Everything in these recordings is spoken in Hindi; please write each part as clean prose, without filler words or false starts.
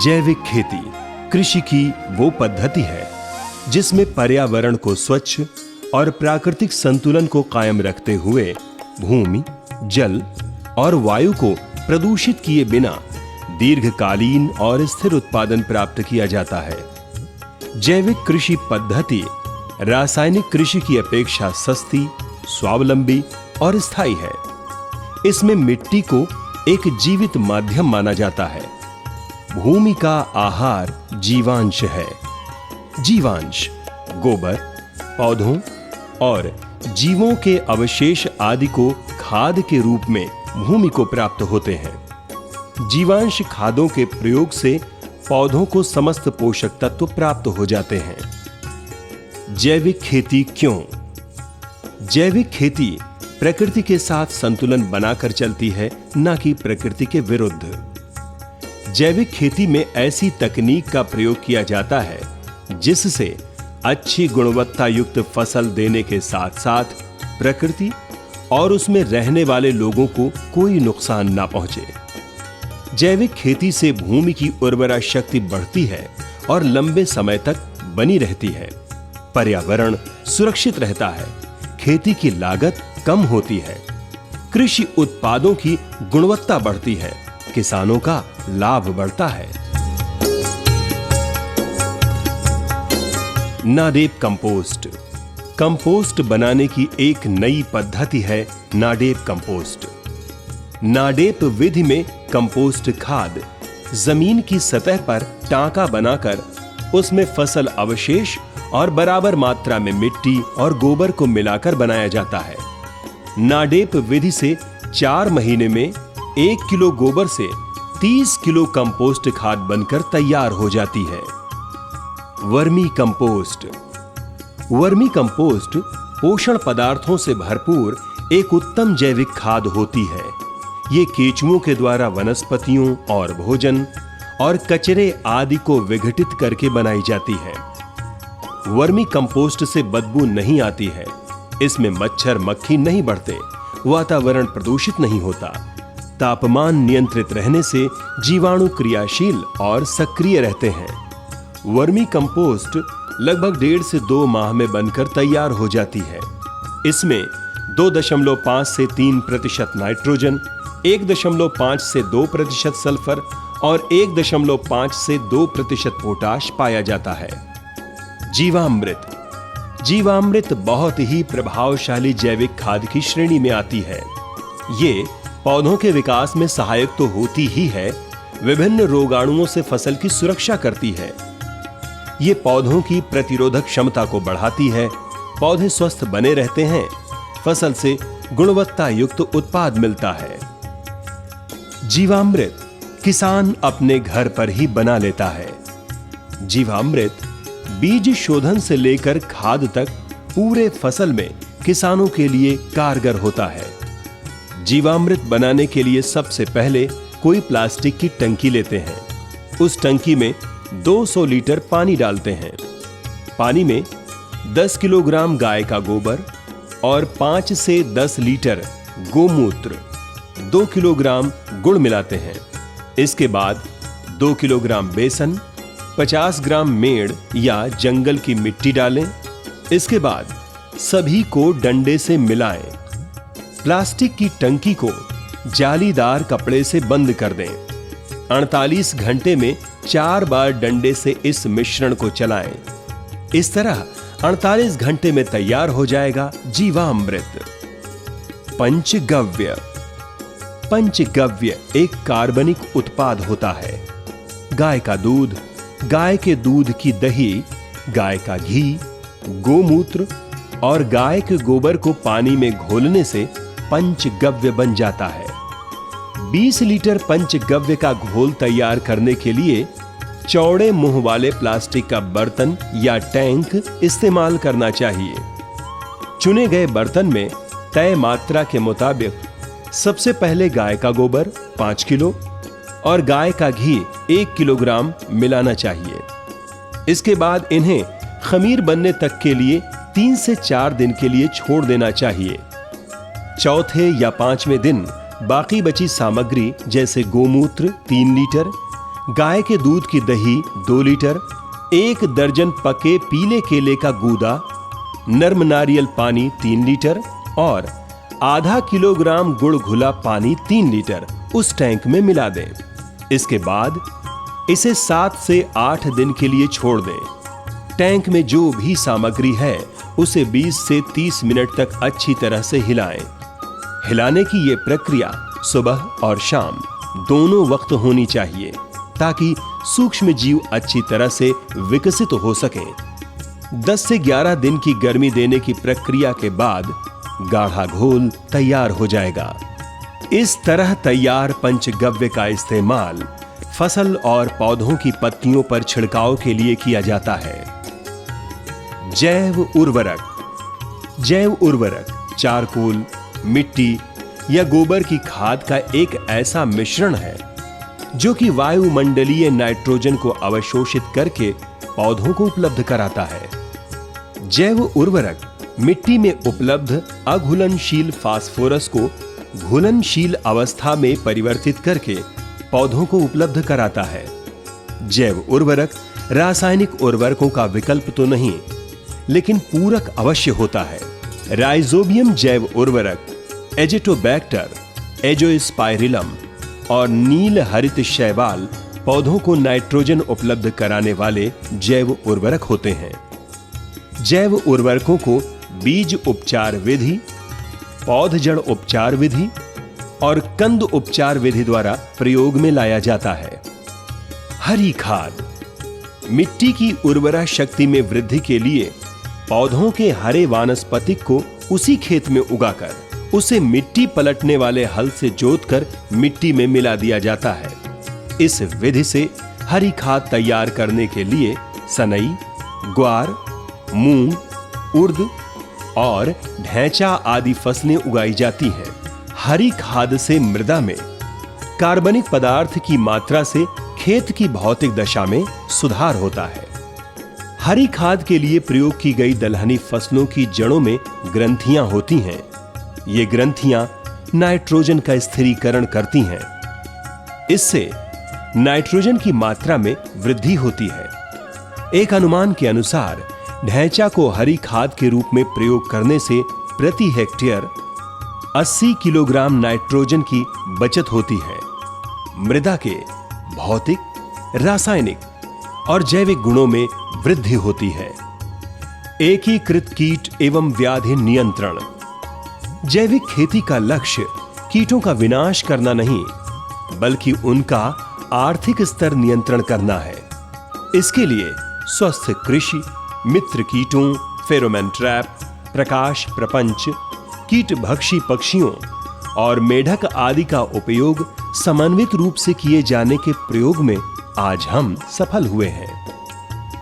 जैविक खेती कृषि की वो पद्धति है जिसमें पर्यावरण को स्वच्छ और प्राकृतिक संतुलन को कायम रखते हुए भूमि, जल और वायु को प्रदूषित किए बिना दीर्घकालीन और स्थिर उत्पादन प्राप्त किया जाता है। जैविक कृषि पद्धति रासायनिक कृषि की अपेक्षा सस्ती, स्वावलंबी और स्थायी है। इसमें मिट्टी को एक जीवित माध्यम माना जाता है। भूमि का आहार जीवांश है। जीवांश गोबर, पौधों और जीवों के अवशेष आदि को खाद के रूप में भूमि को प्राप्त होते हैं। जीवांश खादों के प्रयोग से पौधों को समस्त पोषक तत्व प्राप्त हो जाते हैं। जैविक खेती क्यों? जैविक खेती प्रकृति के साथ संतुलन बनाकर चलती है, न कि प्रकृति के विरुद्ध। जैविक खेती में ऐसी तकनीक का प्रयोग किया जाता है जिससे अच्छी गुणवत्ता युक्त फसल देने के साथ साथ प्रकृति और उसमें रहने वाले लोगों को कोई नुकसान ना पहुंचे। जैविक खेती से भूमि की उर्वरा शक्ति बढ़ती है और लंबे समय तक बनी रहती है। पर्यावरण सुरक्षित रहता है। खेती की लागत कम होती है। कृषि उत्पादों की गुणवत्ता बढ़ती है। किसानों का लाभ बढ़ता है। नाडेप कंपोस्ट। कंपोस्ट बनाने की एक नई पद्धति है नाडेप कंपोस्ट। नाडेप विधि में कंपोस्ट खाद जमीन की सतह पर टांका बनाकर उसमें फसल अवशेष और बराबर मात्रा में मिट्टी और गोबर को मिलाकर बनाया जाता है। नाडेप विधि से 4 महीने में 1 किलो गोबर से 30 किलो कंपोस्ट खाद बनकर तैयार हो जाती है। Vermi compost. वर्मी कंपोस्ट पोषण पदार्थों से भरपूर एक उत्तम जैविक खाद होती है। ये केंचुओं के द्वारा वनस्पतियों और भोजन और कचरे आदि को विघटित करके बनाई जाती है। वर्मी कंपोस्ट से बदबू नहीं आती है। इसमें मच्छर मक्खी नहीं बढ़ते, वातावरण प्रदूषित नहीं होता। तापमान नियंत्रित रहने से जीवाणु क्रियाशील और सक्रिय रहते हैं। वर्मी कंपोस्ट लगभग 1.5 से 2 माह में बनकर तैयार हो जाती है। इसमें 2.5 से 3% नाइट्रोजन, 1.5 से 2% सल्फर और 1.5 से 2% पोटाश पाया जाता है। जीवामृत। जीवामृत बहुत ही प्रभावशाली जैविक खाद की श्रेणी में आती है। ये पौधों के विकास में सहायक तो होती ही है, विभिन्न रोगाणुओं से फसल की सुरक्षा करती है। ये पौधों की प्रतिरोधक क्षमता को बढ़ाती है। पौधे स्वस्थ बने रहते हैं। फसल से गुणवत्ता युक्त उत्पाद मिलता है। जीवामृत किसान अपने घर पर ही बना लेता है। जीवामृत बीज शोधन से लेकर खाद तक पूरे फसल में किसानों के लिए कारगर होता है। जीवामृत बनाने के लिए सबसे पहले कोई प्लास्टिक की टंकी लेते हैं। उस टंकी में 200 लीटर पानी डालते हैं। पानी में 10 किलोग्राम गाय का गोबर और 5 से 10 लीटर गोमूत्र, 2 किलोग्राम गुड़ मिलाते हैं। इसके बाद 2 किलोग्राम बेसन, 50 ग्राम मेड़ या जंगल की मिट्टी डालें। इसके बाद सभी को डंडे से मिलाएं। प्लास्टिक की टंकी को जालीदार कपड़े से बंद कर दें। 48 घंटे में 4 बार डंडे से इस मिश्रण को चलाएं। इस तरह 48 घंटे में तैयार हो जाएगा जीवामृत। पंचगव्य। पंचगव्य एक कार्बनिक उत्पाद होता है। गाय का दूध, गाय के दूध की दही, गाय का घी, गोमूत्र और गाय के गोबर को पानी में घोलने से पंचगव्य बन जाता है। 20 लीटर पंचगव्य का घोल तैयार करने के लिए चौड़े मुंह वाले प्लास्टिक का बर्तन या टैंक इस्तेमाल करना चाहिए। चुने गए बर्तन में तय मात्रा के मुताबिक सबसे पहले गाय का गोबर 5 किलो और गाय का घी 1 किलोग्राम मिलाना चाहिए। इसके बाद इन्हें खमीर बनने तक के लिए 3 से 4 दिन के लिए छोड़ देना चाहिए। चौथे या 5वें दिन बाकी बची सामग्री जैसे गोमूत्र 3 लीटर, गाय के दूध की दही 2 लीटर, 1 दर्जन पके पीले केले का गूदा, नर्म नारियल पानी 3 लीटर और आधा किलोग्राम गुड़ घुला पानी 3 लीटर उस टैंक में मिला दें। इसके बाद इसे 7 से 8 दिन के लिए छोड़ दें। टैंक में जो भी सामग्री है उसे 20 से 30 मिनट तक अच्छी तरह से हिलाएं। हिलाने की यह प्रक्रिया सुबह और शाम दोनों वक्त होनी चाहिए ताकि सूक्ष्म जीव अच्छी तरह से विकसित हो सकें। 10 से 11 दिन की गर्मी देने की प्रक्रिया के बाद गाढ़ा घोल तैयार हो जाएगा। इस तरह तैयार पंचगव्य का इस्तेमाल फसल और पौधों की पत्तियों पर छिड़काव के लिए किया जाता है। जैव उर्वरक। जैव उर्वरक चारकोल, मिट्टी या गोबर की खाद का एक ऐसा मिश्रण है जो कि वायुमंडलीय नाइट्रोजन को अवशोषित करके पौधों को उपलब्ध कराता है। जैव उर्वरक मिट्टी में उपलब्ध अघुलनशील फास्फोरस को घुलनशील अवस्था में परिवर्तित करके पौधों को उपलब्ध कराता है। जैव उर्वरक रासायनिक उर्वरकों का विकल्प तो नहीं, लेकिन पूरक अवश्य होता है। राइजोबियम जैव उर्वरक एजिटोबैक्टर, एजोस्पाइरिलम और नील हरित शैवाल पौधों को नाइट्रोजन उपलब्ध कराने वाले जैव उर्वरक होते हैं। जैव उर्वरकों को बीज उपचार विधि, पौधजड़ उपचार विधि और कंद उपचार विधि द्वारा प्रयोग में लाया जाता है। हरी खाद। मिट्टी की उर्वरा शक्ति में वृद्धि के लिए पौधों के हरे वानस्पतिक को उसी खेत में उगाकर उसे मिट्टी पलटने वाले हल से जोतकर मिट्टी में मिला दिया जाता है। इस विधि से हरी खाद तैयार करने के लिए सनई, ग्वार, मूंग, उर्द और ढैंचा आदि फसलें उगाई जाती हैं। हरी खाद से मृदा में कार्बनिक पदार्थ की मात्रा से खेत की भौतिक दशा में सुधार होता है। हरी खाद के लिए प्रयोग की गई दलहनी फसलों की जड़ों में ग्रंथियां होती हैं। ये ग्रंथियां नाइट्रोजन का स्थिरीकरण करती हैं। इससे नाइट्रोजन की मात्रा में वृद्धि होती है। एक अनुमान के अनुसार ढैंचा को हरी खाद के रूप में प्रयोग करने से प्रति हेक्टेयर 80 किलोग्राम नाइट्रोजन की बचत होती है। मृदा के भौतिक, रासायनिक और जैविक गुणों में वृद्धि होती है। एकीकृत कीट एवं व्याधि नियंत्रण। जैविक खेती का लक्ष्य कीटों का विनाश करना नहीं, बल्कि उनका आर्थिक स्तर नियंत्रण करना है। इसके लिए स्वस्थ कृषि, मित्र कीटों, फेरोमोन ट्रैप, प्रकाश प्रपंच, कीट भक्षी पक्षियों और मेढक आदि का उपयोग समन्वित रूप से किए जाने के प्रयोग में आज हम सफल हुए हैं।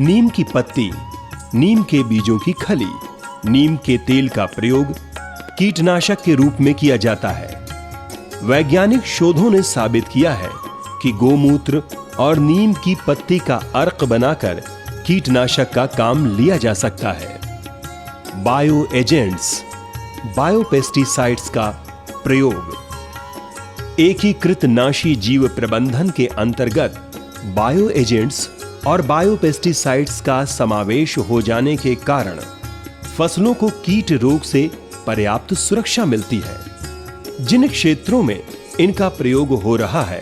नीम की पत्ती, नीम के बीजों की खली, नीम के तेल का प्रयोग कीटनाशक के रूप में किया जाता है। वैज्ञानिक शोधों ने साबित किया है कि गोमूत्र और नीम की पत्ती का अर्क बनाकर कीटनाशक का काम लिया जा सकता है। बायो एजेंट्स, बायोपेस्टिसाइड्स का प्रयोग। एकीकृत नाशी जीव प्रबंधन के अंतर्गत बायो एजेंट्स और बायोपेस्टिसाइड्स का समावेश हो जाने के कारण फसलों को कीट रोग से पर्याप्त सुरक्षा मिलती है। जिन क्षेत्रों में इनका प्रयोग हो रहा है,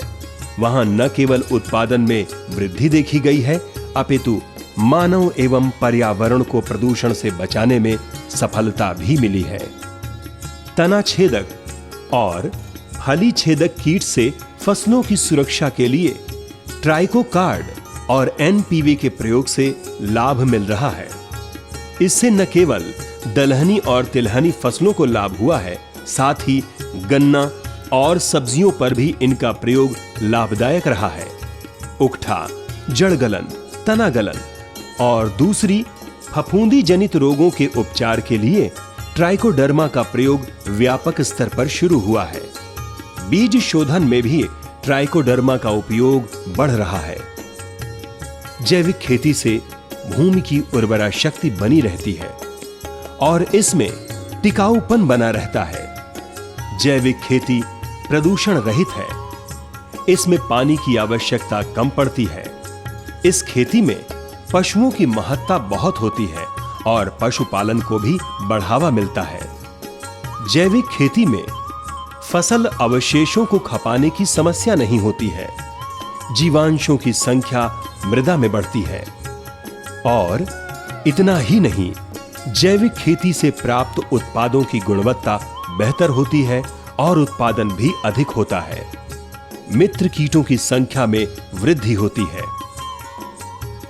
वहां न केवल उत्पादन में वृद्धि देखी गई है, अपितु मानव एवं पर्यावरण को प्रदूषण से बचाने में सफलता भी मिली है। तना छेदक और फली छेदक कीट से फसलों की सुरक्षा के लिए ट्राइकोकार्ड और एनपीवी के प्रयोग से लाभ मिल रहा है। इससे न केवल दलहनी और तिलहनी फसलों को लाभ हुआ है, साथ ही गन्ना और सब्जियों पर भी इनका प्रयोग लाभदायक रहा है। उकठा, जड़गलन, तनागलन और दूसरी फफूंदी जनित रोगों के उपचार के लिए ट्राइकोडर्मा का प्रयोग व्यापक स्तर पर शुरू हुआ है। बीज शोधन में भी ट्राइकोडर्मा का उपयोग बढ़ रहा है। जैविक खेती से भूमि की उर्वरा शक्ति बनी रहती है और इसमें टिकाऊपन बना रहता है। जैविक खेती प्रदूषण रहित है। इसमें पानी की आवश्यकता कम पड़ती है। इस खेती में पशुओं की महत्ता बहुत होती है और पशुपालन को भी बढ़ावा मिलता है। जैविक खेती में फसल अवशेषों को खपाने की समस्या नहीं होती है। जीवांशों की संख्या मृदा में बढ़ती है। और इतना ही नहीं, जैविक खेती से प्राप्त उत्पादों की गुणवत्ता बेहतर होती है और उत्पादन भी अधिक होता है। मित्र कीटों की संख्या में वृद्धि होती है।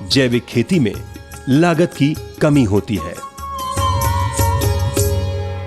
जैविक खेती में लागत की कमी होती है।